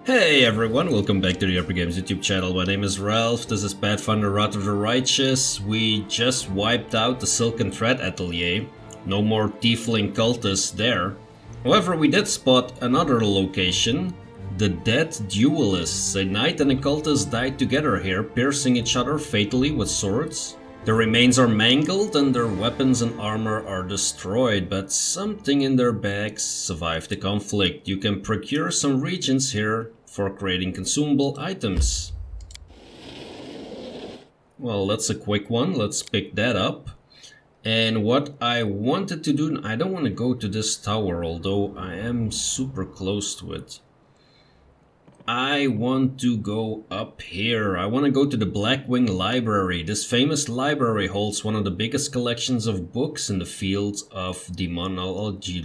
Hey everyone, welcome back to the RPGames YouTube channel. My name is Ralph, this is Pathfinder Wrath of the Righteous. We just wiped out the Silken Thread Atelier. No more tiefling cultists there. However, we did spot another location. The Dead Duelists. A knight and a cultist died together here, piercing each other fatally with swords. Their remains are mangled and their weapons and armor are destroyed, but something in their bags survived the conflict. You can procure some regions here for creating consumable items. Well, that's a quick one. Let's pick that up. And what I wanted to do, I don't want to go to this tower, although I am super close to it. I want to go up here. I want to go to the Blackwing Library. This famous library holds one of the biggest collections of books in the field of demonology.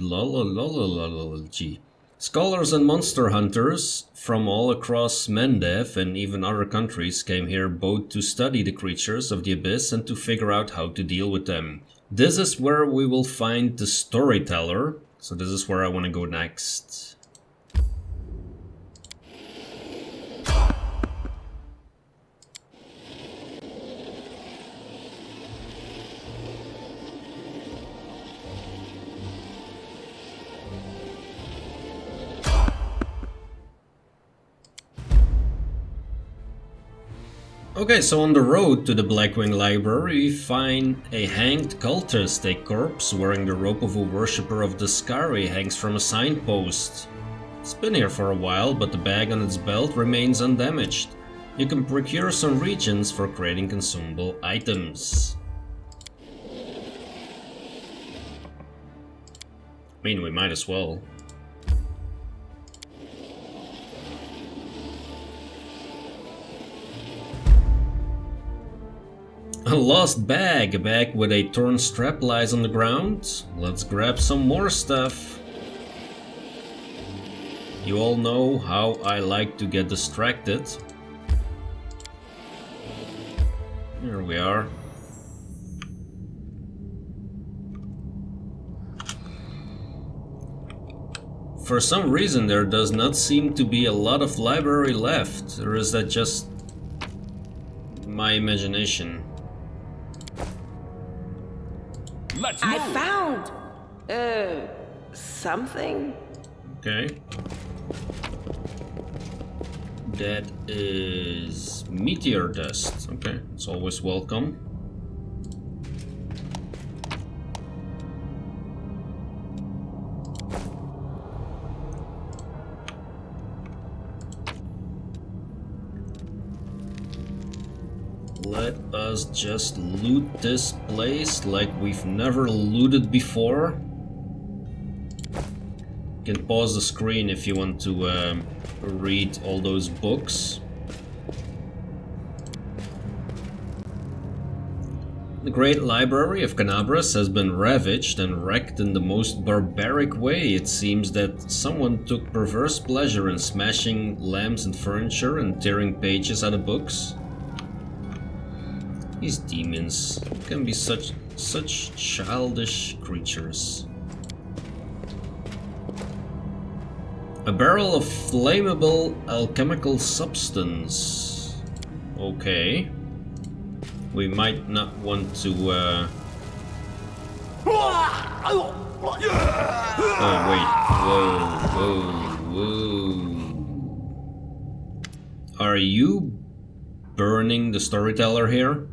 Scholars and monster hunters from all across Mendev and even other countries came here both to study the creatures of the abyss and to figure out how to deal with them. This is where we will find the Storyteller, so this is where I want to go next. Okay, so on the road to the Blackwing Library, we find a hanged cultist. A corpse wearing the robe of a worshipper of the Skari hangs from a signpost. It's been here for a while, but the bag on its belt remains undamaged. You can procure some regions for creating consumable items. I mean, we might as well. A lost bag. A bag with a torn strap lies on the ground. Let's grab some more stuff. You all know how I like to get distracted. Here we are. For some reason there does not seem to be a lot of library left. Or is that just my imagination? I found something. Okay. That is meteor dust. Okay, it's always welcome. Let us just loot this place like we've never looted before. You can pause the screen if you want to read all those books. The Great Library of Canabras has been ravaged and wrecked in the most barbaric way. It seems that someone took perverse pleasure in smashing lamps and furniture and tearing pages out of books. These demons can be such childish creatures. A barrel of flammable alchemical substance. Okay. We might not want to Oh wait. Whoa. Are you burning the Storyteller here?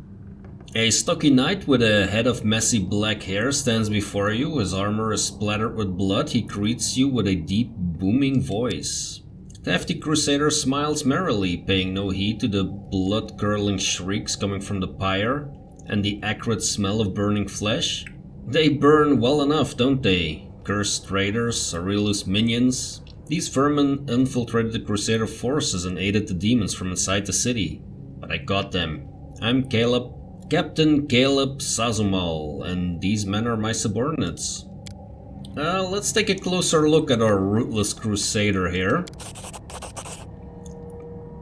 A stocky knight with a head of messy black hair stands before you. His armor is splattered with blood. He greets you with a deep, booming voice. The hefty crusader smiles merrily, paying no heed to the blood-curdling shrieks coming from the pyre and the acrid smell of burning flesh. They burn well enough, don't they? Cursed raiders, Aurelius minions. These vermin infiltrated the crusader forces and aided the demons from inside the city. But I got them. I'm Captain Caleb Sazumal, and these men are my subordinates. Let's take a closer look at our ruthless crusader here.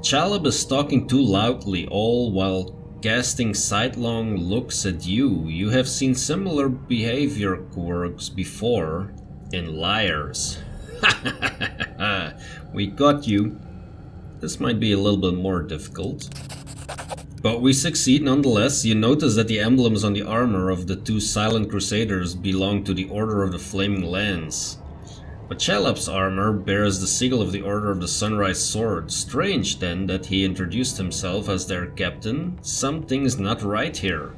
Chaleb is talking too loudly, all while casting sidelong looks at you. You have seen similar behavior quirks before in liars. We got you. This might be a little bit more difficult. But we succeed nonetheless. You notice that the emblems on the armor of the two silent crusaders belong to the Order of the Flaming Lance. But Chalop's armor bears the sigil of the Order of the Sunrise Sword. Strange then that he introduced himself as their captain. Something's not right here.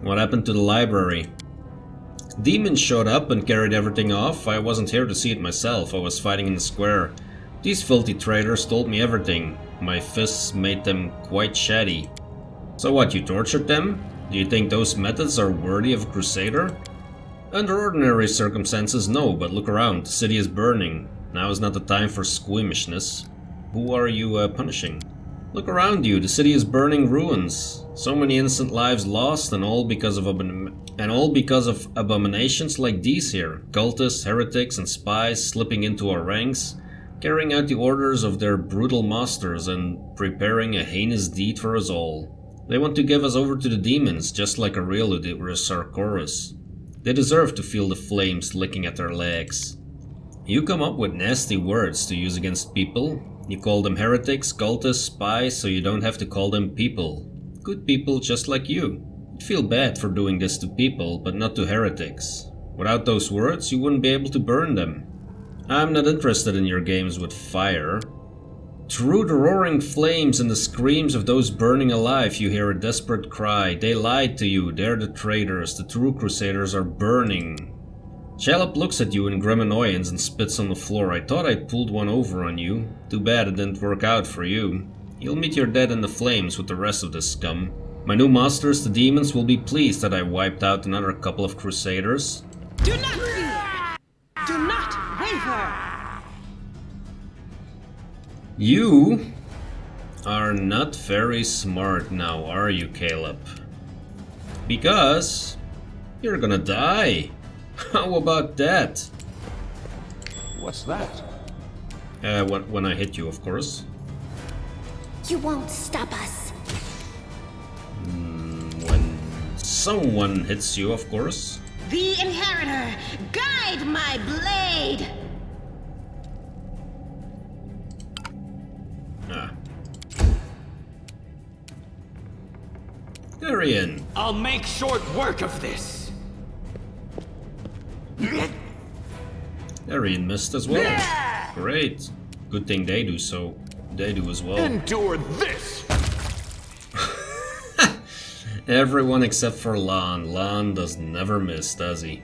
What happened to the library? Demons showed up and carried everything off. I wasn't here to see it myself. I was fighting in the square. These filthy traitors told me everything. My fists made them quite shady. So what, you tortured them? Do you think those methods are worthy of a crusader? Under ordinary circumstances, no, but look around. The city is burning. Now is not the time for squeamishness. Who are you punishing? Look around you. The city is burning ruins. So many innocent lives lost, and all because of abominations like these here. Cultists, heretics, and spies slipping into our ranks, carrying out the orders of their brutal masters and preparing a heinous deed for us all. They want to give us over to the demons, just like Aurelio did with Sarkoris. They deserve to feel the flames licking at their legs. You come up with nasty words to use against people. You call them heretics, cultists, spies, so you don't have to call them people. Good people just like you. You'd feel bad for doing this to people, but not to heretics. Without those words, you wouldn't be able to burn them. I'm not interested in your games with fire. Through the roaring flames and the screams of those burning alive, you hear a desperate cry. They lied to you. They're the traitors. The true crusaders are burning. Chalop looks at you in grim annoyance and spits on the floor. I thought I pulled one over on you. Too bad it didn't work out for you. You'll meet your death in the flames with the rest of this scum. My new masters, the demons, will be pleased that I wiped out another couple of crusaders. Do not fear! Do not waver! You are not very smart now, are you, Caleb? Because you're gonna die. How about that? What's that? When I hit you, of course. You won't stop us. When someone hits you, of course. The Inheritor, guide my blade! Darian. I'll make short work of this. Darian missed as well. Great. Good thing they do so. They do as well. Endure this! Everyone except for Lan. Lan does never miss, does he?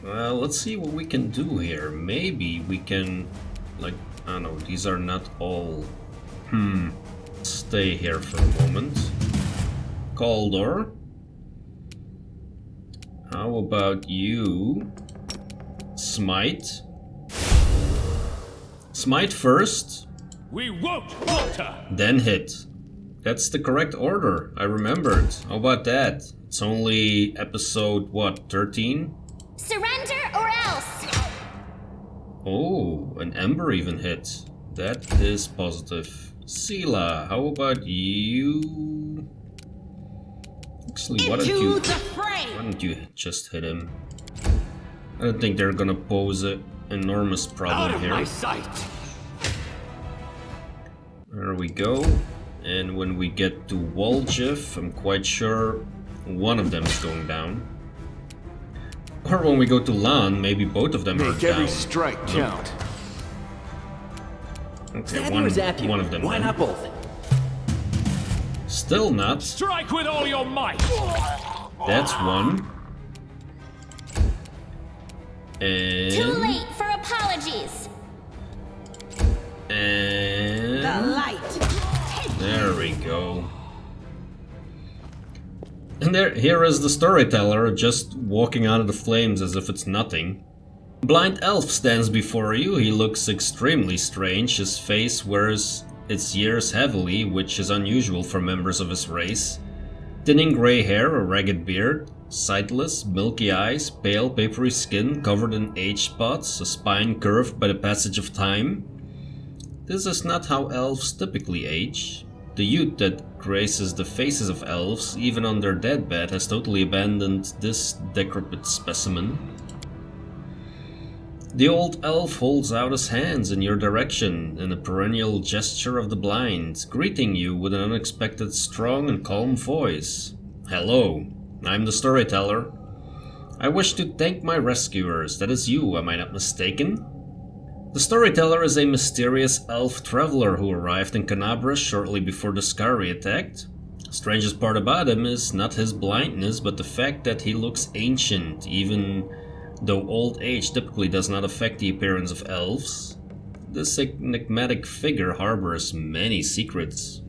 Well, let's see what we can do here. Maybe we can, like, I don't know, these are not all... Stay here for a moment. Kaldor. How about you? Smite. Smite first. We won't falter! Then hit. That's the correct order. I remembered. How about that? It's only episode, what, 13? Surrender or else! Oh, an Ember even hit. That is positive. Sela, how about you? Actually, why don't you just hit him? I don't think they're gonna pose an enormous problem here. Out of my sight! There we go. And when we get to Waljif, I'm quite sure one of them is going down. Or when we go to Lan, maybe both of them are down. Make every strike count. Okay, one of them. Why not both? Still not. Strike with all your might! That's one. And... Too late for apologies. And... The light! There we go. And here is the Storyteller, just walking out of the flames as if it's nothing. Blind Elf stands before you. He looks extremely strange. His face wears its years heavily, which is unusual for members of his race. Thinning gray hair, a ragged beard, sightless, milky eyes, pale papery skin covered in age spots, a spine curved by the passage of time. This is not how elves typically age. The youth that graces the faces of elves, even on their deathbed, has totally abandoned this decrepit specimen. The old elf holds out his hands in your direction in a perennial gesture of the blind, greeting you with an unexpected strong and calm voice. Hello, I'm the Storyteller. I wish to thank my rescuers. That is you, am I not mistaken? The Storyteller is a mysterious elf traveler who arrived in Canabra shortly before the Skari attacked. Strangest part about him is not his blindness, but the fact that he looks ancient, even though old age typically does not affect the appearance of elves. This enigmatic figure harbors many secrets.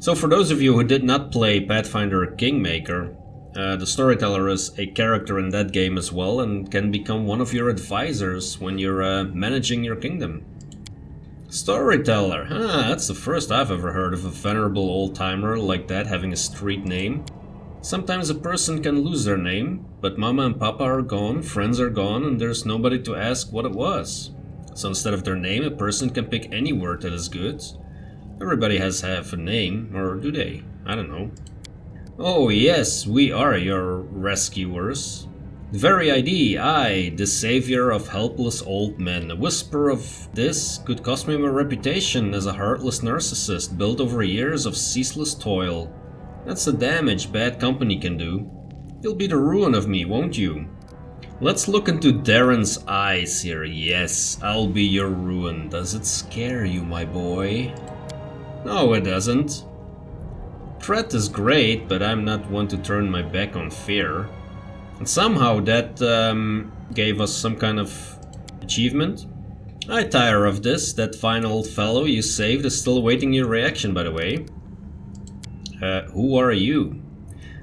So for those of you who did not play Pathfinder Kingmaker, the Storyteller is a character in that game as well and can become one of your advisors when you're managing your kingdom. Storyteller, that's the first I've ever heard of a venerable old-timer like that having a street name. Sometimes a person can lose their name, but mama and papa are gone, friends are gone, and there's nobody to ask what it was. So instead of their name, a person can pick any word that is good. Everybody has half a name, or do they? I don't know. Oh yes, we are your rescuers. The very ID, I, the savior of helpless old men. A whisper of this could cost me my reputation as a heartless narcissist built over years of ceaseless toil. That's the damage bad company can do. You'll be the ruin of me, won't you? Let's look into Darren's eyes here. Yes, I'll be your ruin. Does it scare you, my boy? No, it doesn't. Threat is great, but I'm not one to turn my back on fear. And somehow that gave us some kind of achievement. I tire of this. That fine old fellow you saved is still awaiting your reaction, by the way. Who are you?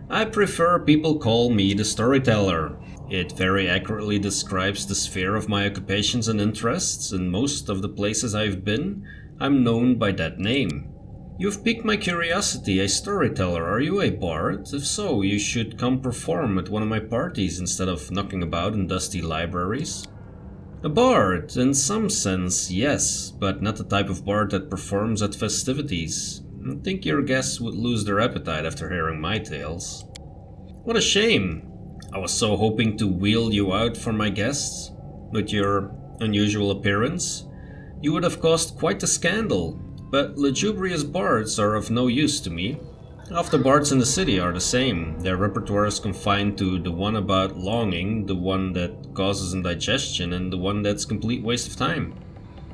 I prefer people call me the Storyteller. It very accurately describes the sphere of my occupations and interests. In most of the places I've been, I'm known by that name. You've piqued my curiosity, a storyteller. Are you a bard? If so, you should come perform at one of my parties instead of knocking about in dusty libraries. A bard, in some sense, yes, but not the type of bard that performs at festivities. I think your guests would lose their appetite after hearing my tales. What a shame! I was so hoping to wheel you out for my guests. With your unusual appearance, you would have caused quite a scandal. But lugubrious bards are of no use to me. Half the bards in the city are the same. Their repertoire is confined to the one about longing, the one that causes indigestion, and the one that's complete waste of time.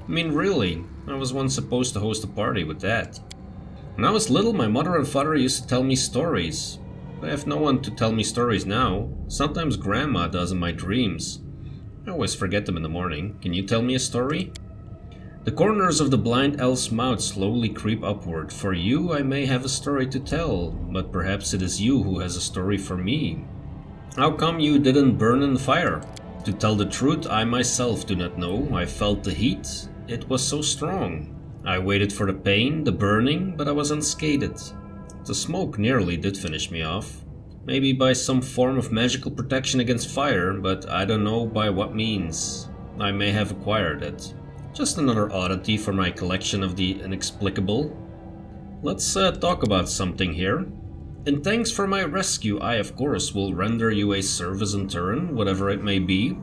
I mean, really, I was once supposed to host a party with that. When I was little, my mother and father used to tell me stories. I have no one to tell me stories now. Sometimes Grandma does in my dreams. I always forget them in the morning. Can you tell me a story? The corners of the blind elf's mouth slowly creep upward. For you, I may have a story to tell, but perhaps it is you who has a story for me. How come you didn't burn in the fire? To tell the truth, I myself do not know. I felt the heat. It was so strong. I waited for the pain, the burning, but I was unscathed. The smoke nearly did finish me off. Maybe by some form of magical protection against fire, but I don't know by what means. I may have acquired it. Just another oddity for my collection of the inexplicable. Let's talk about something here. In thanks for my rescue, I of course will render you a service in turn, whatever it may be.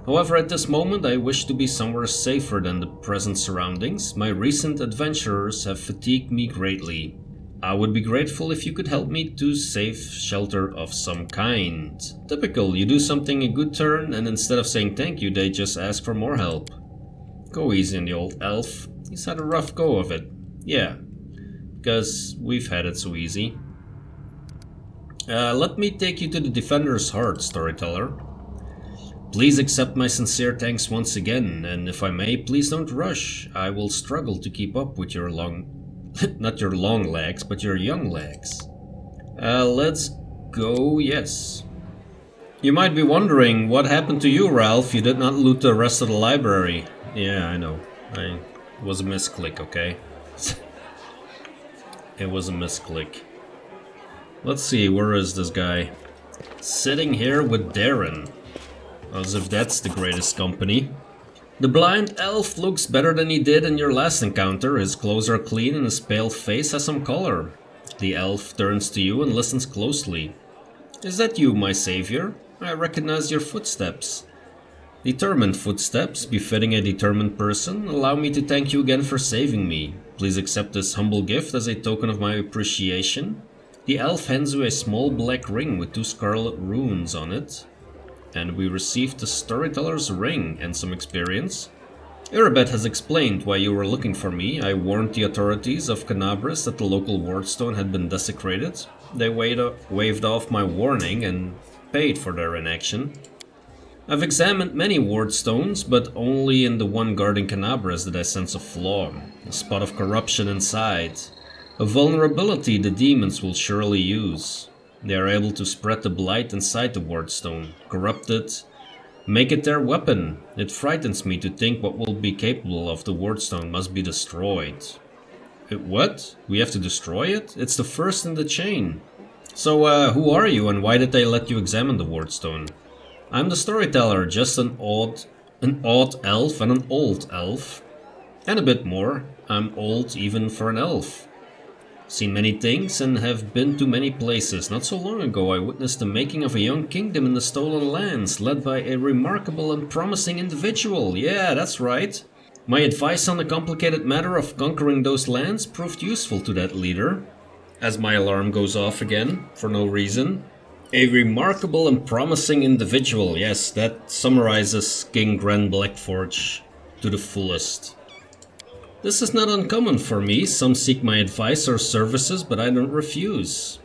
However, at this moment I wish to be somewhere safer than the present surroundings. My recent adventures have fatigued me greatly. I would be grateful if you could help me to safe shelter of some kind. Typical, you do something a good turn and instead of saying thank you, they just ask for more help. Go easy on the old elf. He's had a rough go of it. Yeah, because we've had it so easy. Let me take you to the Defender's Heart, Storyteller. Please accept my sincere thanks once again, and if I may, please don't rush. I will struggle to keep up with your not your long legs, but your young legs. Let's go, yes. You might be wondering, what happened to you, Ralph? You did not loot the rest of the library. Yeah, I know. It was a misclick, okay? It was a misclick. Let's see, where is this guy? Sitting here with Darren. As if that's the greatest company. The blind elf looks better than he did in your last encounter. His clothes are clean and his pale face has some color. The elf turns to you and listens closely. Is that you, my savior? I recognize your footsteps. Determined footsteps, befitting a determined person, allow me to thank you again for saving me. Please accept this humble gift as a token of my appreciation. The elf hands you a small black ring with 2 scarlet runes on it. And we received the Storyteller's ring and some experience. Irabet has explained why you were looking for me. I warned the authorities of Canabras that the local wardstone had been desecrated. They waved off my warning and paid for their inaction. I've examined many wardstones, but only in the one guarding Canabras did I sense a flaw, a spot of corruption inside, a vulnerability the demons will surely use. They are able to spread the blight inside the wardstone, corrupt it, make it their weapon. It frightens me to think what will be capable of the wardstone must be destroyed. What? We have to destroy it? It's the first in the chain. So, who are you and why did they let you examine the wardstone? I'm the Storyteller, just an odd elf and an old elf. And a bit more. I'm old even for an elf. Seen many things and have been to many places. Not so long ago I witnessed the making of a young kingdom in the Stolen Lands, led by a remarkable and promising individual. Yeah, that's right. My advice on the complicated matter of conquering those lands proved useful to that leader. As my alarm goes off again, for no reason. A remarkable and promising individual, yes, that summarizes King Gren Blackforge to the fullest. This is not uncommon for me. Some seek my advice or services, but I don't refuse.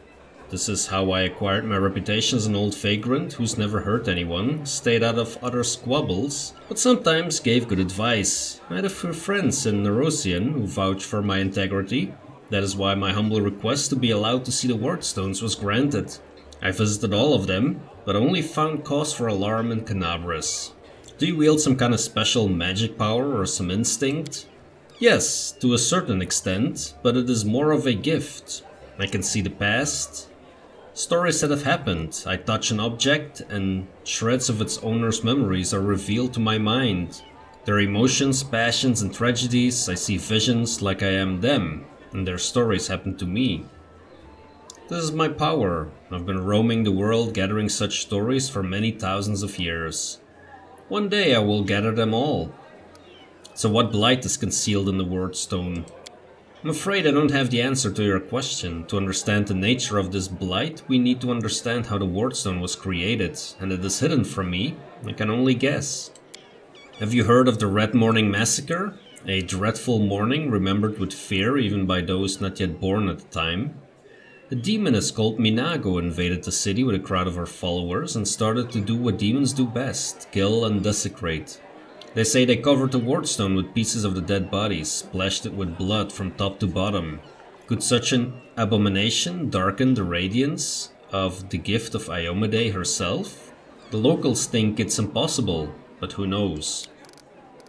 This is how I acquired my reputation as an old vagrant who's never hurt anyone, stayed out of other squabbles, but sometimes gave good advice. I had a few friends in Nerosian who vouched for my integrity. That is why my humble request to be allowed to see the wardstones was granted. I visited all of them, but only found cause for alarm in Canabras. Do you wield some kind of special magic power or some instinct? Yes, to a certain extent, but it is more of a gift. I can see the past. Stories that have happened. I touch an object and shreds of its owner's memories are revealed to my mind. Their emotions, passions and tragedies, I see visions like I am them, and their stories happen to me. This is my power. I've been roaming the world gathering such stories for many thousands of years. One day I will gather them all. So what blight is concealed in the wardstone? I'm afraid I don't have the answer to your question. To understand the nature of this blight, we need to understand how the wardstone was created, and it is hidden from me. I can only guess. Have you heard of the Red Morning Massacre? A dreadful morning remembered with fear even by those not yet born at the time. A demoness called Minago invaded the city with a crowd of her followers and started to do what demons do best, kill and desecrate. They say they covered the wardstone with pieces of the dead bodies, splashed it with blood from top to bottom. Could such an abomination darken the radiance of the gift of Iomade herself? The locals think it's impossible, but who knows?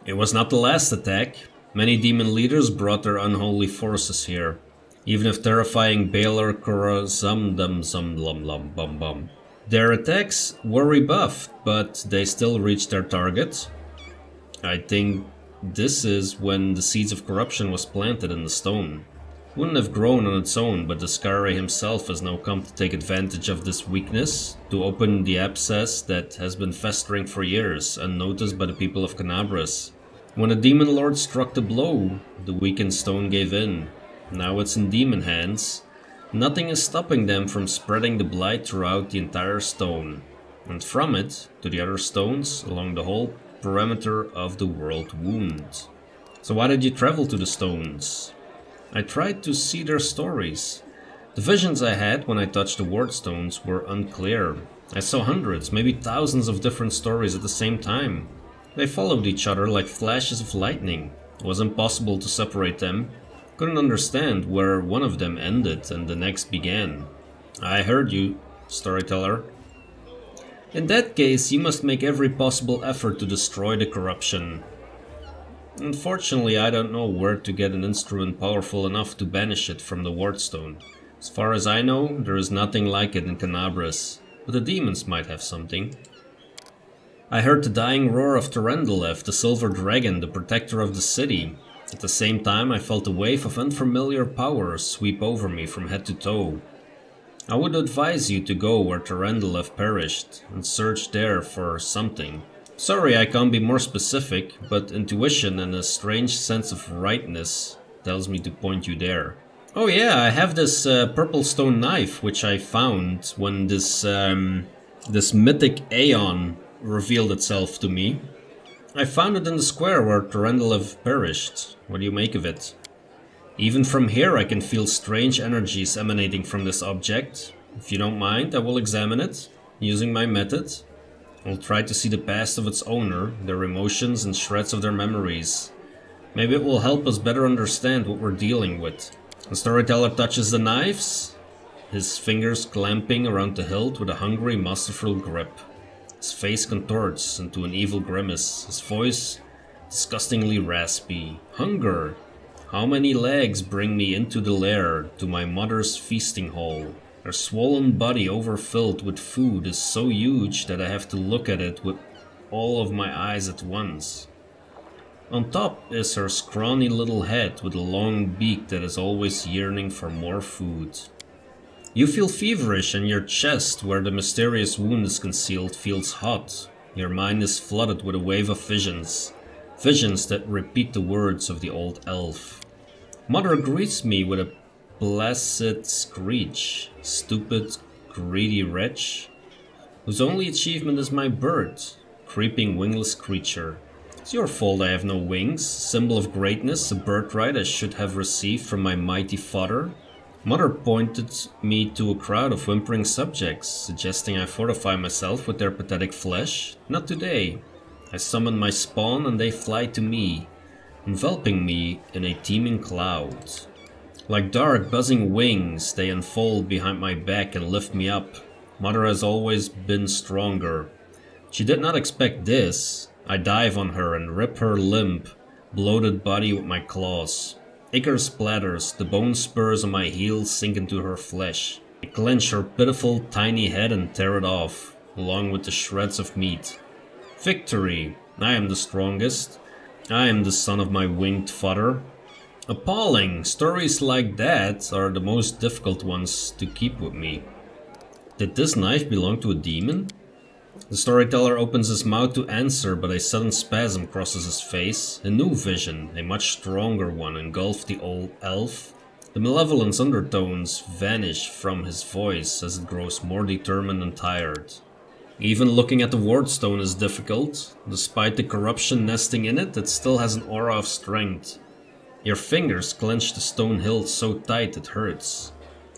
It was not the last attack. Many demon leaders brought their unholy forces here. Even if terrifying Baylor Korazum Dum Zum Lum Lum Bum Bum. Their attacks were rebuffed, but they still reached their target. I think this is when the seeds of corruption was planted in the stone. It wouldn't have grown on its own, but the Skare himself has now come to take advantage of this weakness, to open the abscess that has been festering for years, unnoticed by the people of Canabras. When the demon lord struck the blow, the weakened stone gave in. Now it's in demon hands. Nothing is stopping them from spreading the blight throughout the entire stone, and from it to the other stones along the whole perimeter of the world wound. So why did you travel to the stones? I tried to see their stories. The visions I had when I touched the wardstones were unclear. I saw hundreds, maybe thousands of different stories at the same time. They followed each other like flashes of lightning. It was impossible to separate them. Couldn't understand where one of them ended and the next began. I heard you, Storyteller. In that case, you must make every possible effort to destroy the corruption. Unfortunately, I don't know where to get an instrument powerful enough to banish it from the wardstone. As far as I know, there is nothing like it in Canabras, but the demons might have something. I heard the dying roar of Terendelev, the silver dragon, the protector of the city. At the same time, I felt a wave of unfamiliar power sweep over me from head to toe. I would advise you to go where Terendelev perished, and search there for something. Sorry I can't be more specific, but intuition and a strange sense of rightness tells me to point you there. Oh yeah, I have this purple stone knife which I found when this mythic Aeon revealed itself to me. I found it in the square where Thranduil perished. What do you make of it? Even from here I can feel strange energies emanating from this object. If you don't mind, I will examine it, using my method. I'll try to see the past of its owner, their emotions and shreds of their memories. Maybe it will help us better understand what we're dealing with. The storyteller touches the knives, his fingers clamping around the hilt with a hungry, masterful grip. His face contorts into an evil grimace, his voice disgustingly raspy. Hunger! How many legs bring me into the lair, to my mother's feasting hall? Her swollen body overfilled with food is so huge that I have to look at it with all of my eyes at once. On top is her scrawny little head with a long beak that is always yearning for more food. You feel feverish and your chest, where the mysterious wound is concealed, feels hot. Your mind is flooded with a wave of visions. Visions that repeat the words of the old elf. Mother greets me with a blessed screech. Stupid, greedy wretch, whose only achievement is my birth. Creeping wingless creature. It's your fault I have no wings, symbol of greatness, a birthright I should have received from my mighty father. Mother pointed me to a crowd of whimpering subjects, suggesting I fortify myself with their pathetic flesh. Not today. I summon my spawn and they fly to me, enveloping me in a teeming cloud. Like dark, buzzing wings, they unfold behind my back and lift me up. Mother has always been stronger. She did not expect this. I dive on her and rip her limp, bloated body with my claws. Ichor splatters, the bone spurs on my heels sink into her flesh. I clench her pitiful, tiny head and tear it off, along with the shreds of meat. Victory! I am the strongest. I am the son of my winged father. Appalling! Stories like that are the most difficult ones to keep with me. Did this knife belong to a demon? The storyteller opens his mouth to answer, but a sudden spasm crosses his face. A new vision, a much stronger one, engulfs the old elf. The malevolence undertones vanish from his voice as it grows more determined and tired. Even looking at the wardstone is difficult. Despite the corruption nesting in it, it still has an aura of strength. Your fingers clench the stone hilt so tight it hurts.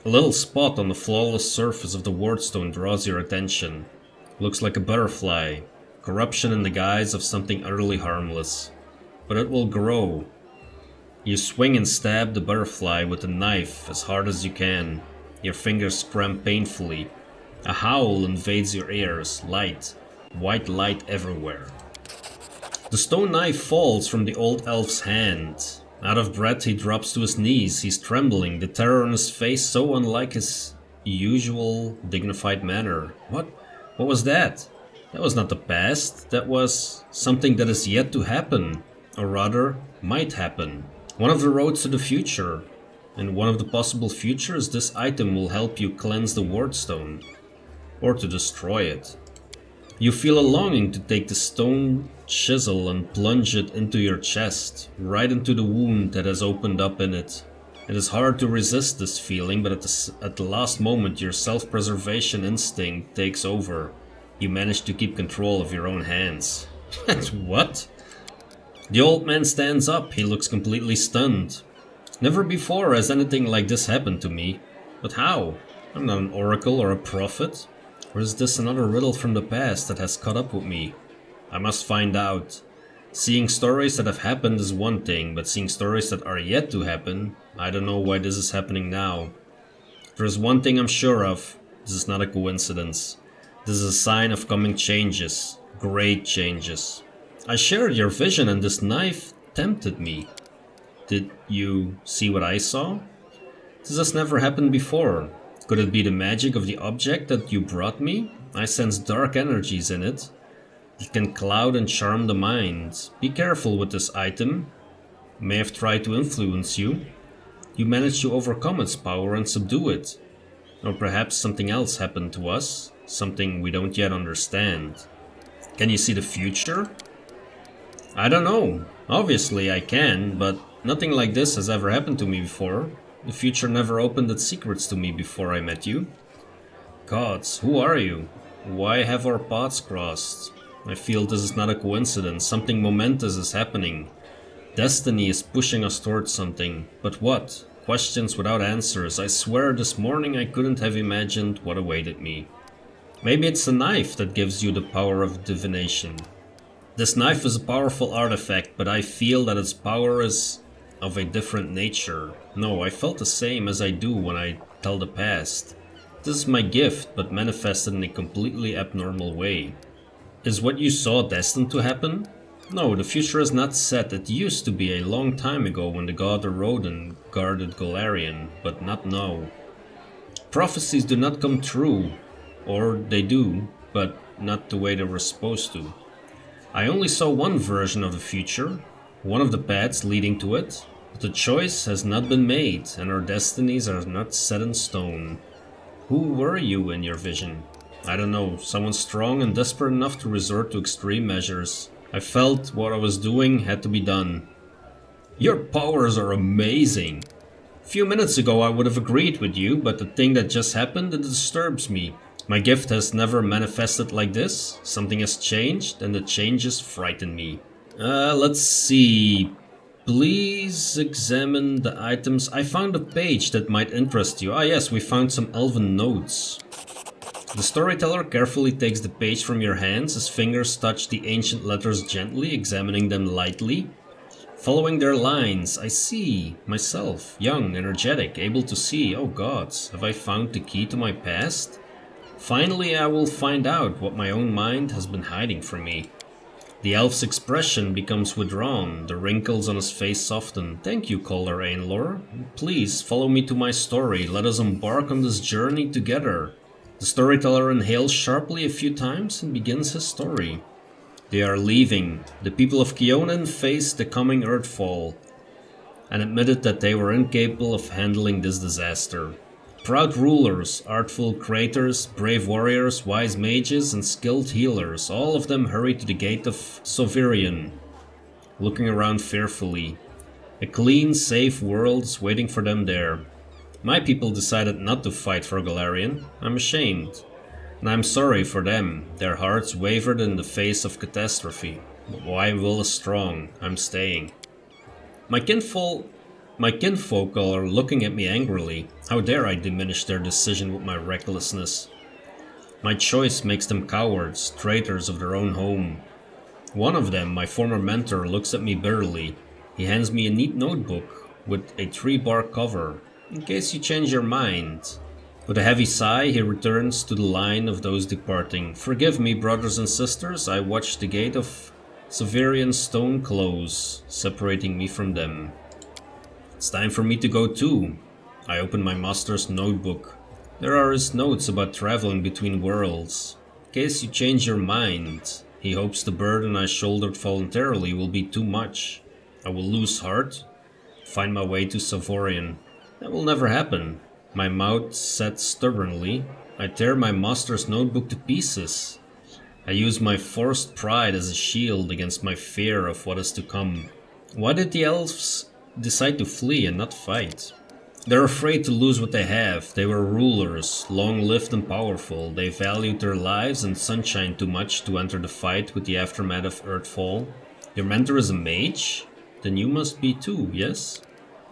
A little spot on the flawless surface of the wardstone draws your attention. Looks like a butterfly. Corruption in the guise of something utterly harmless. But it will grow. You swing and stab the butterfly with a knife as hard as you can. Your fingers cramp painfully. A howl invades your ears, light, white light everywhere. The stone knife falls from the old elf's hand. Out of breath he drops to his knees, he's trembling, the terror on his face so unlike his usual dignified manner. What was that? That was not the past, that was something that is yet to happen, or rather, might happen. One of the roads to the future. And one of the possible futures, this item will help you cleanse the wardstone. Or to destroy it. You feel a longing to take the stone chisel and plunge it into your chest, right into the wound that has opened up in it. It is hard to resist this feeling, but at the last moment your self-preservation instinct takes over. You manage to keep control of your own hands. What? The old man stands up, he looks completely stunned. Never before has anything like this happened to me. But how? I'm not an oracle or a prophet. Or is this another riddle from the past that has caught up with me? I must find out. Seeing stories that have happened is one thing, but seeing stories that are yet to happen, I don't know why this is happening now. There is one thing I'm sure of, this is not a coincidence. This is a sign of coming changes, great changes. I shared your vision and this knife tempted me. Did you see what I saw? This has never happened before. Could it be the magic of the object that you brought me? I sense dark energies in it. It can cloud and charm the mind. Be careful with this item. It may have tried to influence you. You managed to overcome its power and subdue it. Or perhaps something else happened to us, something we don't yet understand. Can you see the future? I don't know. Obviously I can, but nothing like this has ever happened to me before. The future never opened its secrets to me before I met you. Gods, who are you? Why have our paths crossed? I feel this is not a coincidence. Something momentous is happening. Destiny is pushing us towards something. But what? Questions without answers. I swear this morning I couldn't have imagined what awaited me. Maybe it's the knife that gives you the power of divination. This knife is a powerful artifact, but I feel that its power is of a different nature. No, I felt the same as I do when I tell the past. This is my gift, but manifested in a completely abnormal way. Is what you saw destined to happen? No, the future is not set. It used to be a long time ago when the god Rodin guarded Golarion, but not now. Prophecies do not come true, or they do, but not the way they were supposed to. I only saw one version of the future, one of the paths leading to it, but the choice has not been made and our destinies are not set in stone. Who were you in your vision? I don't know, someone strong and desperate enough to resort to extreme measures. I felt what I was doing had to be done. Your powers are amazing. A few minutes ago I would have agreed with you, but the thing that just happened, it disturbs me. My gift has never manifested like this. Something has changed, and the changes frighten me. Let's see. Please examine the items. I found a page that might interest you. Ah yes, we found some elven notes. The storyteller carefully takes the page from your hands. His fingers touch the ancient letters gently, examining them lightly. Following their lines, I see myself, young, energetic, able to see. Oh gods, have I found the key to my past? Finally, I will find out what my own mind has been hiding from me. The elf's expression becomes withdrawn, the wrinkles on his face soften. Thank you, Caller Ainlor. Please, follow me to my story. Let us embark on this journey together. The storyteller inhales sharply a few times and begins his story. They are leaving. The people of Kionen faced the coming earthfall and admitted that they were incapable of handling this disaster. Proud rulers, artful creators, brave warriors, wise mages, and skilled healers, all of them hurried to the gate of Sovirion, looking around fearfully. A clean, safe world is waiting for them there. My people decided not to fight for Golarion. I'm ashamed. And I'm sorry for them. Their hearts wavered in the face of catastrophe. But my will is strong. I'm staying. My kinfolk are looking at me angrily. How dare I diminish their decision with my recklessness? My choice makes them cowards, traitors of their own home. One of them, my former mentor, looks at me bitterly. He hands me a neat notebook with a 3-bar cover, in case you change your mind. With a heavy sigh, he returns to the line of those departing. Forgive me, brothers and sisters, I watched the gate of Severian stone close, separating me from them. It's time for me to go too. I open my master's notebook. There are his notes about traveling between worlds. In case you change your mind, he hopes the burden I shouldered voluntarily will be too much. I will lose heart, find my way to Savorian. That will never happen. My mouth set stubbornly. I tear my master's notebook to pieces. I use my forced pride as a shield against my fear of what is to come. Why did the elves decide to flee and not fight? They're afraid to lose what they have. They were rulers, long-lived and powerful. They valued their lives and sunshine too much to enter the fight with the aftermath of Earthfall. Your mentor is a mage? Then you must be too, yes?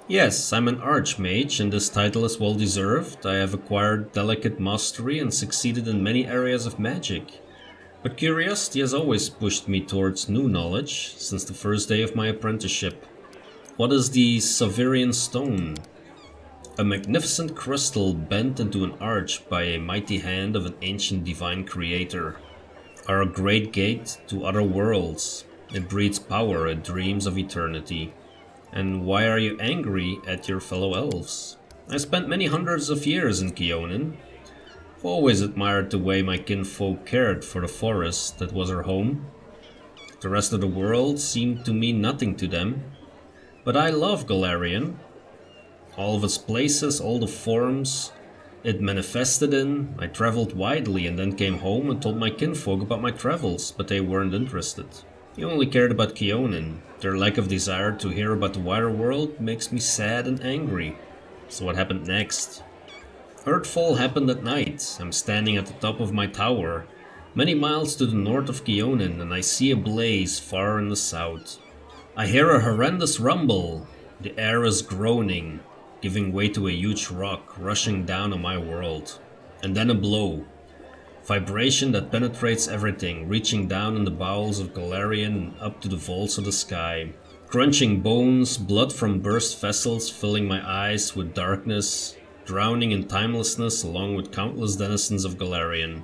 Yes, I'm an archmage, and this title is well deserved. I have acquired delicate mastery and succeeded in many areas of magic. But curiosity has always pushed me towards new knowledge, since the first day of my apprenticeship. What is the Savirian Stone? A magnificent crystal bent into an arch by a mighty hand of an ancient divine creator. Our great gate to other worlds. It breeds power and dreams of eternity. And why are you angry at your fellow elves? I spent many hundreds of years in Kionen. I've always admired the way my kinfolk cared for the forest that was our home. The rest of the world seemed to mean nothing to them. But I love Golarion. All of its places, all the forms, it manifested in. I traveled widely and then came home and told my kinfolk about my travels, but they weren't interested. They only cared about Keonan. Their lack of desire to hear about the wider world makes me sad and angry. So what happened next? Earthfall happened at night. I'm standing at the top of my tower, many miles to the north of Keonan, and I see a blaze far in the south. I hear a horrendous rumble. The air is groaning, giving way to a huge rock rushing down on my world. And then a blow. Vibration that penetrates everything, reaching down in the bowels of Golarion and up to the vaults of the sky. Crunching bones, blood from burst vessels filling my eyes with darkness, drowning in timelessness along with countless denizens of Golarion.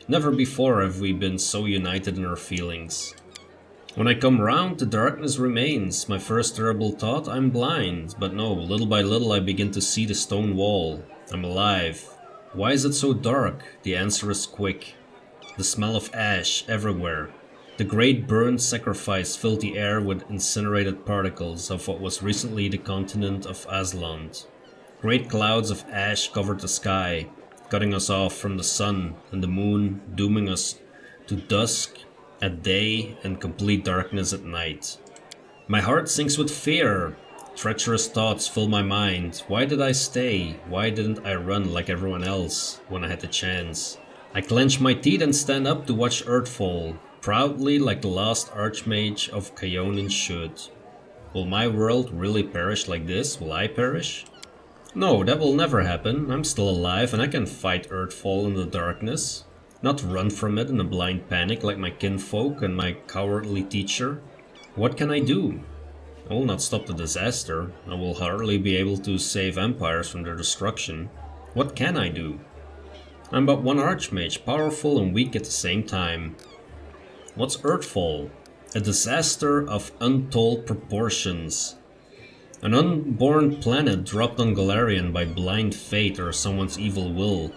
Never before have we been so united in our feelings. When I come round, the darkness remains. My first terrible thought, I'm blind. But no, little by little I begin to see the stone wall. I'm alive. Why is it so dark? The answer is quick. The smell of ash everywhere. The great burned sacrifice filled the air with incinerated particles of what was recently the continent of Asland. Great clouds of ash covered the sky, cutting us off from the sun and the moon, dooming us to dusk at day and complete darkness at night. My heart sinks with fear. Treacherous thoughts fill my mind. Why did I stay? Why didn't I run like everyone else when I had the chance? I clench my teeth and stand up to watch Earthfall, proudly like the last Archmage of Keonan should. Will my world really perish like this? Will I perish? No, that will never happen. I'm still alive and I can fight Earthfall in the darkness. Not run from it in a blind panic like my kinfolk and my cowardly teacher. What can I do? I will not stop the disaster. I will hardly be able to save empires from their destruction. What can I do? I'm but one archmage, powerful and weak at the same time. What's Earthfall? A disaster of untold proportions. An unborn planet dropped on Golarion by blind fate or someone's evil will.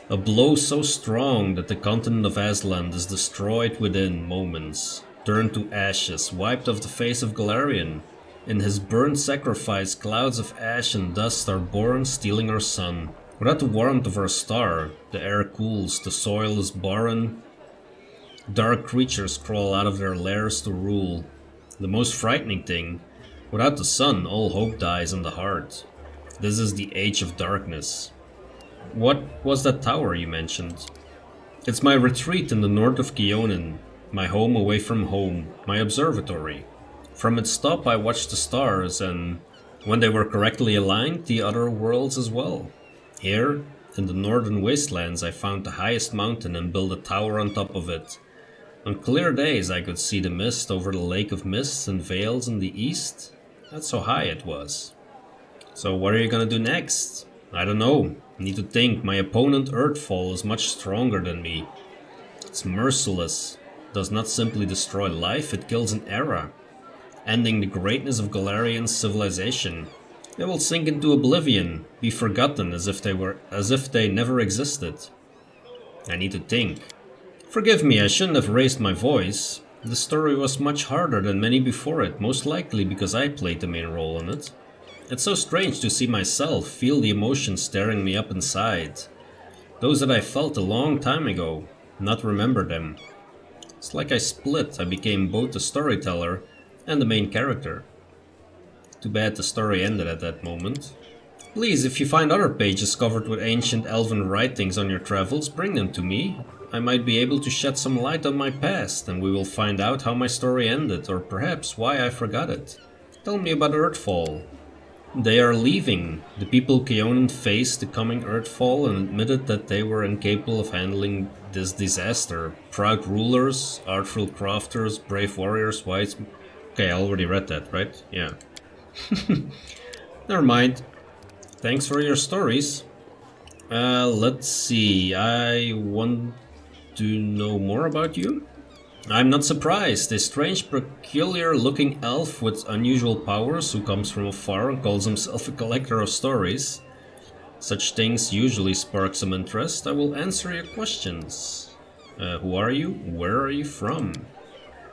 A blow so strong that the continent of Aslan is destroyed within moments, turned to ashes, wiped off the face of Golarion. In his burnt sacrifice, clouds of ash and dust are born, stealing our sun. Without the warmth of our star, the air cools, the soil is barren. Dark creatures crawl out of their lairs to rule. The most frightening thing, without the sun, all hope dies in the heart. This is the age of darkness. What was that tower you mentioned? It's my retreat in the north of Keonan, my home away from home, my observatory. From its top I watched the stars and, when they were correctly aligned, the other worlds as well. Here, in the northern wastelands, I found the highest mountain and built a tower on top of it. On clear days I could see the mist over the lake of mists and veils in the east. That's how high it was. So what are you gonna do next? I don't know. I need to think. My opponent Earthfall is much stronger than me. It's merciless. It does not simply destroy life, it kills an era, ending the greatness of Golarion's civilization. They will sink into oblivion, be forgotten as if they never existed. I need to think. Forgive me, I shouldn't have raised my voice. The story was much harder than many before it, most likely because I played the main role in it. It's so strange to see myself, feel the emotions staring me up inside. Those that I felt a long time ago, not remember them. It's like I split, I became both the storyteller and the main character. Too bad the story ended at that moment. Please, if you find other pages covered with ancient elven writings on your travels, bring them to me. I might be able to shed some light on my past, and we will find out how my story ended, or perhaps why I forgot it. Tell me about Earthfall. They are leaving. The people Keonan faced the coming Earthfall and admitted that they were incapable of handling this disaster. Proud rulers, artful crafters, brave warriors, wise... Okay, I already read that, right? Yeah. Never mind. Thanks for your stories. Let's see. I want to know more about you. I'm not surprised. A strange, peculiar-looking elf with unusual powers who comes from afar and calls himself a collector of stories. Such things usually spark some interest. I will answer your questions. Who are you? Where are you from?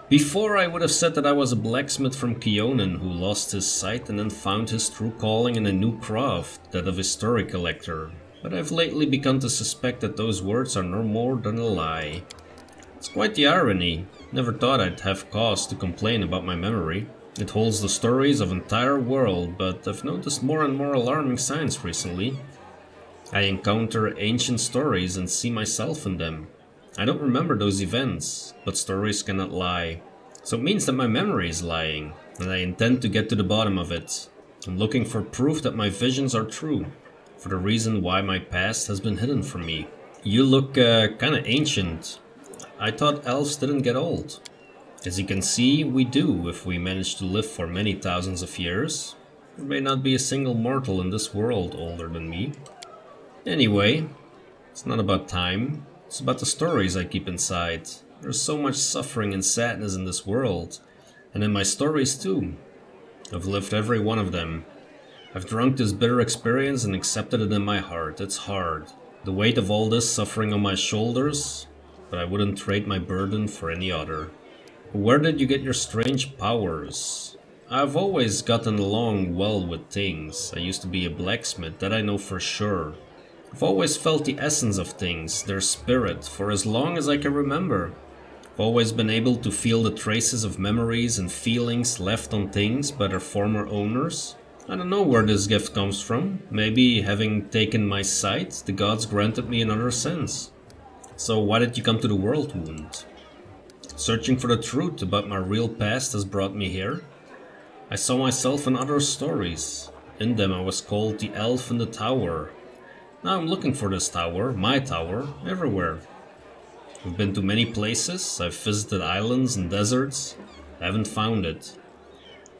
Before I would have said that I was a blacksmith from Keonan who lost his sight and then found his true calling in a new craft, that of a story collector. but I've lately begun to suspect that those words are no more than a lie. It's quite the irony. Never thought I'd have cause to complain about my memory. It holds the stories of an entire world, but I've noticed more and more alarming signs recently. I encounter ancient stories and see myself in them. I don't remember those events, but stories cannot lie. So it means that my memory is lying, and I intend to get to the bottom of it. I'm looking for proof that my visions are true, for the reason why my past has been hidden from me. You look kinda ancient. I thought elves didn't get old. As you can see, we do if we manage to live for many thousands of years. There may not be a single mortal in this world older than me. Anyway, it's not about time, it's about the stories I keep inside. There's so much suffering and sadness in this world, and in my stories too. I've lived every one of them. I've drunk this bitter experience and accepted it in my heart. It's hard. The weight of all this suffering on my shoulders, but I wouldn't trade my burden for any other. Where did you get your strange powers? I've always gotten along well with things. I used to be a blacksmith, that I know for sure. I've always felt the essence of things, their spirit, for as long as I can remember. I've always been able to feel the traces of memories and feelings left on things by their former owners. I don't know where this gift comes from. Maybe having taken my sight, the gods granted me another sense. So why did you come to the World Wound? Searching for the truth about my real past has brought me here. I saw myself in other stories. In them I was called the Elf in the Tower. Now I'm looking for this tower, my tower, everywhere. I've been to many places, I've visited islands and deserts. I haven't found it.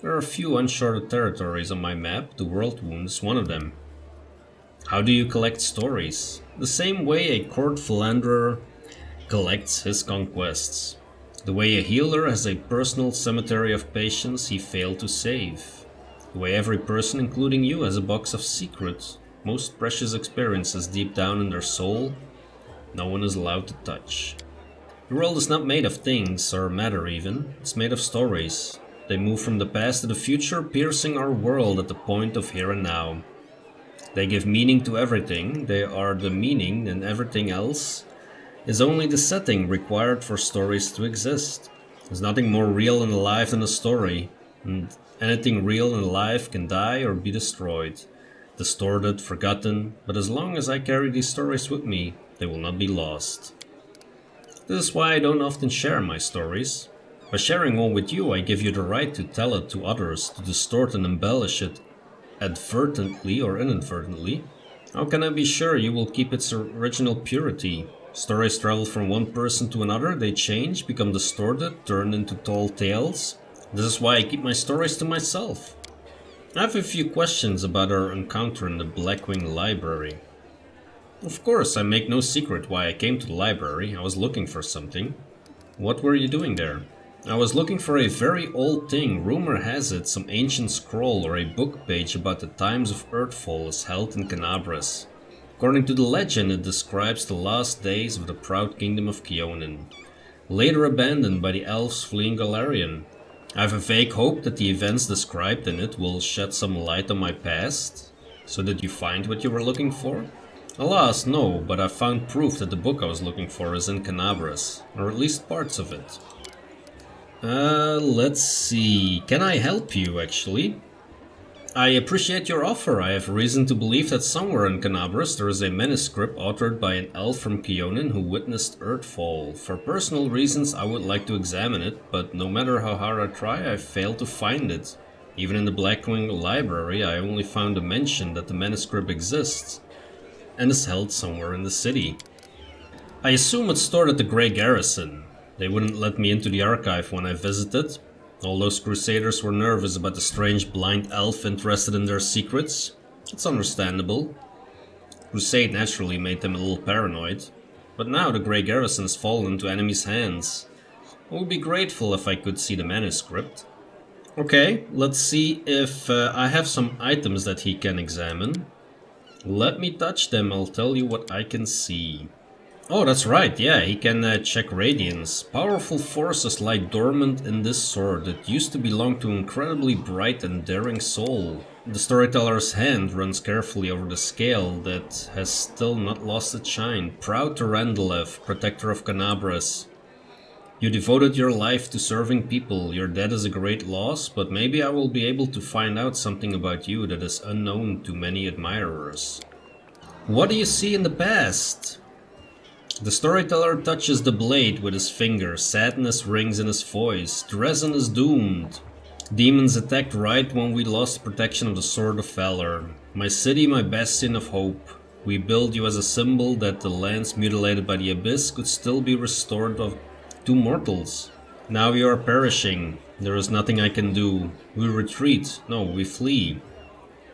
There are a few uncharted territories on my map, the World Wound is one of them. How do you collect stories? The same way a court philanderer collects his conquests. The way a healer has a personal cemetery of patients he failed to save. The way every person, including you, has a box of secrets, most precious experiences deep down in their soul, no one is allowed to touch. The world is not made of things, or matter even, it's made of stories. They move from the past to the future, piercing our world at the point of here and now. They give meaning to everything, they are the meaning, and everything else is only the setting required for stories to exist. There's nothing more real and alive than a story, and anything real and alive can die or be destroyed, distorted, forgotten, but as long as I carry these stories with me, they will not be lost. This is why I don't often share my stories. By sharing one with you, I give you the right to tell it to others, to distort and embellish it advertently or inadvertently. How can I be sure you will keep its original purity? Stories travel from one person to another, they change, become distorted, turned into tall tales. This is why I keep my stories to myself. I have a few questions about our encounter in the Blackwing Library. Of course, I make no secret why I came to the library. I was looking for something. What were you doing there? I was looking for a very old thing. Rumor has it some ancient scroll or a book page about the times of Earthfall is held in Canabras. According to the legend, it describes the last days of the proud kingdom of Keonan, later abandoned by the elves fleeing Galarian. I have a vague hope that the events described in it will shed some light on my past. So did you find what you were looking for? Alas, no, but I found proof that the book I was looking for is in Canabras, or at least parts of it. Let's see. Can I help you, actually? I appreciate your offer. I have reason to believe that somewhere in Canabras there is a manuscript authored by an elf from Keonan who witnessed Earthfall. For personal reasons I would like to examine it, but no matter how hard I try, I fail to find it. Even in the Blackwing Library I only found a mention that the manuscript exists, and is held somewhere in the city. I assume it's stored at the Grey Garrison. They wouldn't let me into the archive when I visited. All those crusaders were nervous about the strange blind elf interested in their secrets. It's understandable. Crusade naturally made them a little paranoid. But now the Grey Garrison has fallen into enemies' hands. I would be grateful if I could see the manuscript. Okay, let's see if I have some items that he can examine. Let me touch them, I'll tell you what I can see. Oh, that's right, yeah, he can check radiance. Powerful forces lie dormant in this sword that used to belong to an incredibly bright and daring soul. The storyteller's hand runs carefully over the scale that has still not lost its shine. Proud to Randalev, protector of Canabras. You devoted your life to serving people. Your death is a great loss, but maybe I will be able to find out something about you that is unknown to many admirers. What do you see in the past? The storyteller touches the blade with his finger. Sadness rings in his voice. Dresden is doomed. Demons attacked right when we lost protection of the Sword of Valor. My city, my bastion of hope. We built you as a symbol that the lands mutilated by the Abyss could still be restored to mortals. Now you are perishing. There is nothing I can do. We retreat. No, we flee.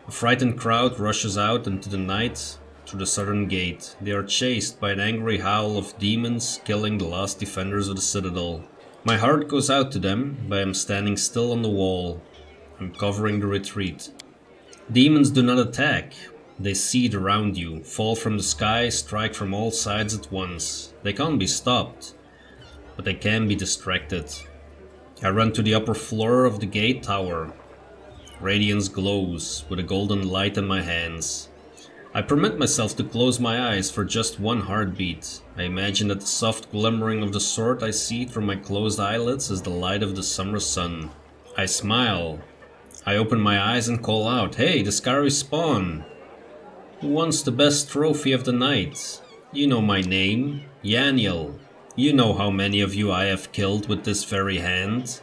A frightened crowd rushes out into the night through the southern gate. They are chased by an angry howl of demons, killing the last defenders of the citadel. My heart goes out to them, but I am standing still on the wall. I'm covering the retreat. Demons do not attack. They seed around you, fall from the sky, strike from all sides at once. They can't be stopped, but they can be distracted. I run to the upper floor of the gate tower. Radiance glows with a golden light in my hands. I permit myself to close my eyes for just one heartbeat. I imagine that the soft glimmering of the sword I see through my closed eyelids is the light of the summer sun. I smile. I open my eyes and call out, "Hey, the Scary Spawn! Who wants the best trophy of the night? You know my name, Yaniel. You know how many of you I have killed with this very hand.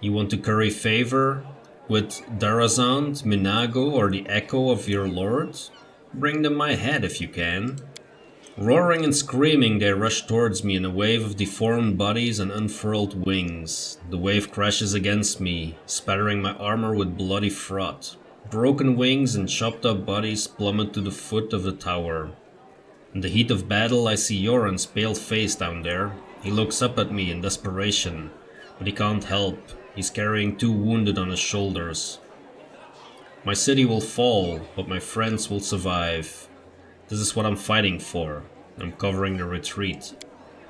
You want to curry favor with Darazand, Minago, or the echo of your lord? Bring them my head if you can." Roaring and screaming, they rush towards me in a wave of deformed bodies and unfurled wings. The wave crashes against me, spattering my armor with bloody froth. Broken wings and chopped up bodies plummet to the foot of the tower. In the heat of battle, I see Yoran's pale face down there. He looks up at me in desperation, but he can't help. He's carrying 2 wounded on his shoulders. My city will fall, but my friends will survive. This is what I'm fighting for. I'm covering the retreat.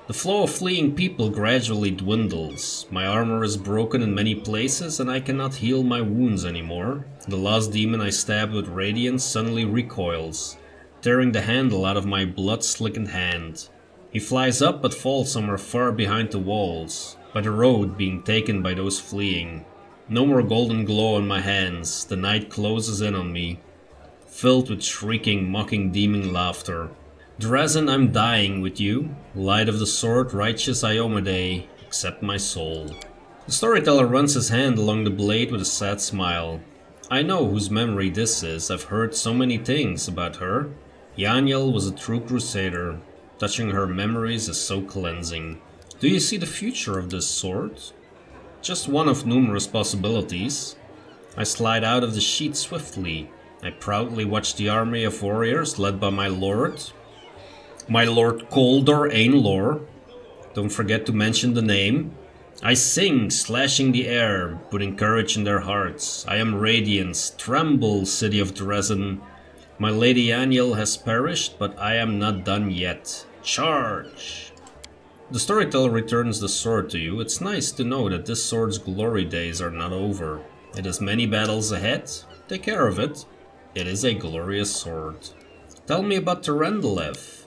The flow of fleeing people gradually dwindles. My armor is broken in many places and I cannot heal my wounds anymore. The last demon I stabbed with radiance suddenly recoils, tearing the handle out of my blood-slickened hand. He flies up but falls somewhere far behind the walls, by the road being taken by those fleeing. No more golden glow on my hands. The night closes in on me, filled with shrieking, mocking demon laughter. Dresden, I'm dying with you. Light of the sword, righteous Iomade, accept my soul. The storyteller runs his hand along the blade with a sad smile. I know whose memory this is. I've heard so many things about her. Yaniel was a true crusader. Touching her memories is so cleansing. Do you see the future of this sword? Just one of numerous possibilities. I slide out of the sheet swiftly. I proudly watch the army of warriors led by my lord Koldor Ainlor. Don't forget to mention the name. I sing, slashing the air, putting courage in their hearts. I am radiance. Tremble, city of Dresden. My lady Aniel has perished, but I am not done yet. Charge! The storyteller returns the sword to you. It's nice to know that this sword's glory days are not over. It has many battles ahead. Take care of it. It is a glorious sword. Tell me about Terendelev.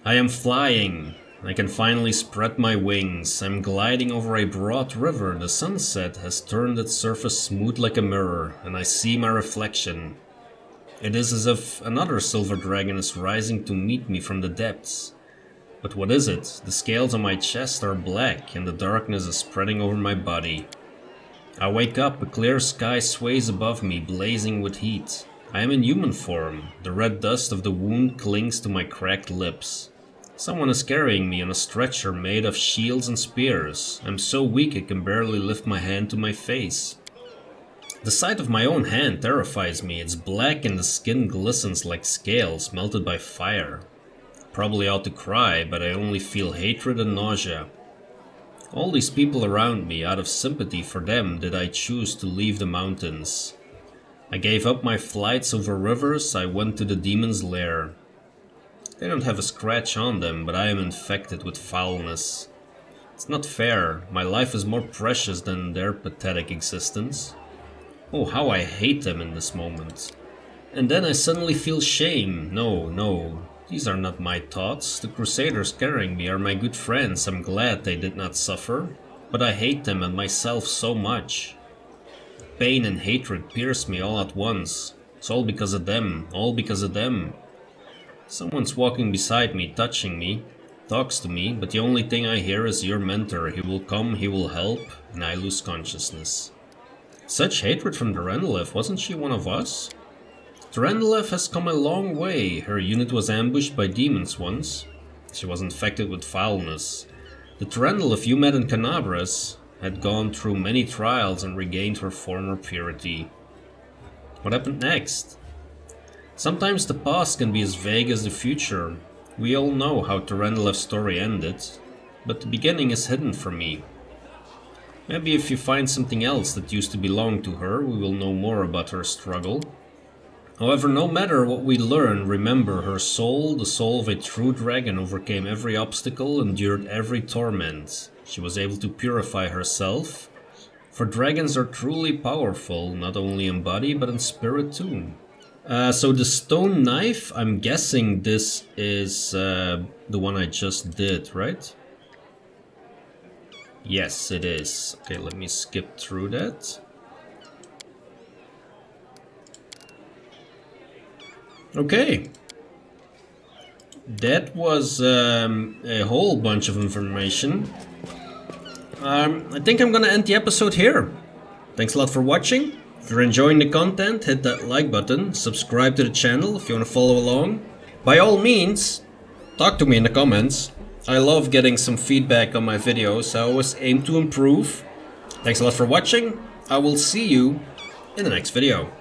I am flying. I can finally spread my wings. I'm gliding over a broad river. The sunset has turned its surface smooth like a mirror, and I see my reflection. It is as if another silver dragon is rising to meet me from the depths. But what is it? The scales on my chest are black, and the darkness is spreading over my body. I wake up, a clear sky sways above me, blazing with heat. I am in human form. The red dust of the wound clings to my cracked lips. Someone is carrying me on a stretcher made of shields and spears. I'm so weak I can barely lift my hand to my face. The sight of my own hand terrifies me. It's black and the skin glistens like scales melted by fire. Probably ought to cry, but I only feel hatred and nausea. All these people around me, out of sympathy for them, did I choose to leave the mountains. I gave up my flights over rivers. I went to the demon's lair. They don't have a scratch on them, but I am infected with foulness. It's not fair. My life is more precious than their pathetic existence. Oh, how I hate them in this moment. And then I suddenly feel shame. No, these are not my thoughts. The crusaders carrying me are my good friends. I'm glad they did not suffer. But I hate them and myself so much. Pain and hatred pierce me all at once. It's all because of them. All because of them. Someone's walking beside me, touching me, talks to me, but the only thing I hear is your mentor. He will come, he will help, and I lose consciousness. Such hatred from Durandalev, wasn't she one of us? Durandalev has come a long way. Her unit was ambushed by demons once. She was infected with foulness. The Durandalev you met in Canabras had gone through many trials and regained her former purity. What happened next? Sometimes the past can be as vague as the future. We all know how Durandalev's story ended, but the beginning is hidden from me. Maybe if you find something else that used to belong to her, we will know more about her struggle. However, no matter what we learn, remember her soul, the soul of a true dragon, overcame every obstacle, endured every torment. She was able to purify herself, for dragons are truly powerful, not only in body but in spirit too. So the stone knife, I'm guessing this is the one I just did, right? Yes, it is. Okay, let me skip through that. Okay. That was a whole bunch of information. I think I'm gonna end the episode here. Thanks a lot for watching. If you're enjoying the content, hit that like button, subscribe to the channel if you want to follow along. By all means, talk to me in the comments. I love getting some feedback on my videos. I always aim to improve. Thanks a lot for watching. I will see you in the next video.